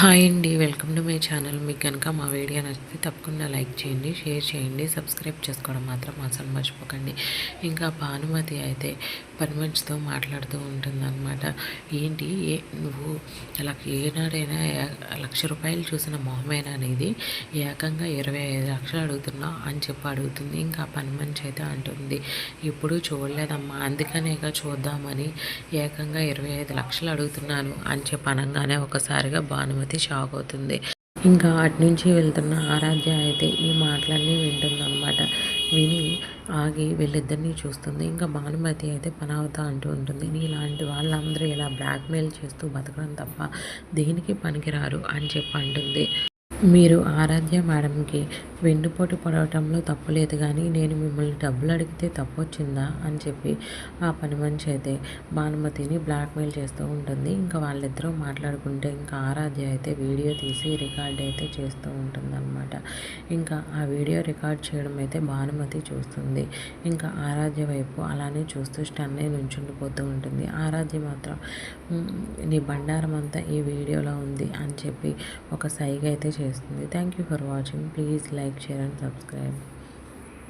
Hi అండి, welcome to my channel. మీకు కనుక మా వీడియో నచ్చితే తప్పకుండా లైక్ చేయండి, షేర్ చేయండి, సబ్స్క్రైబ్ చేసుకోవడం మాత్రం అసలు మర్చిపోకండి. ఇంకా భానుమతి అయితే పని మనిషితో మాట్లాడుతూ ఉంటుందన్నమాట. ఏంటి నువ్వు ఏనాడైనా ₹1,00,000 చూసిన మొహమేనా అనేది ఏకంగా 25 లక్షలు అడుగుతున్నావు అని చెప్పి అడుగుతుంది. ఇంకా పని మనిషి అయితే అంటుంది, ఎప్పుడూ చూడలేదమ్మా, అందుకనేగా చూద్దామని ఏకంగా 25 లక్షలు అడుగుతున్నాను అని చెప్పి అనగానే ఒకసారిగా భానుమతి షాక్ అవుతుంది. ఇంకా అటునుంచి వెళ్తున్న ఆరాధ్య అయితే ఈ మాటలన్నీ వింటుందన్నమాట. విని ఆగి వీళ్ళిద్దరినీ చూస్తుంది. ఇంకా భానుమతి అయితే పనావతా అంటూ ఉంటుంది, నీలాంటి వాళ్ళందరూ ఇలా బ్లాక్మెయిల్ చేస్తూ బతకడం తప్ప దేనికి పనికిరారు అని చెప్పి అంటుంది. మీరు ఆరాధ్య మేడంకి వెన్నుపోటు పడవటంలో తప్పులేదు, కానీ నేను మిమ్మల్ని డబ్బులు అడిగితే తప్పొచ్చిందా అని చెప్పి ఆ పని మనిషి అయితే భానుమతిని బ్లాక్మెయిల్ చేస్తూ ఉంటుంది. ఇంకా వాళ్ళిద్దరూ మాట్లాడుకుంటే ఇంకా ఆరాధ్య అయితే వీడియో తీసి రికార్డ్ అయితే చేస్తూ ఉంటుందన్నమాట. ఇంకా ఆ వీడియో రికార్డ్ చేయడం అయితే భానుమతి చూస్తుంది. ఇంకా ఆరాధ్య వైపు అలానే చూస్తూ స్టన్ అయి నుంచుండిపోతూ ఉంటుంది. ఆరాధ్య మాత్రం నీ బండారం అంతా ఈ వీడియోలో ఉంది అని చెప్పి ఒక సైగ అయితే చేస్తుంది. Thank you for watching. Please like, share and subscribe.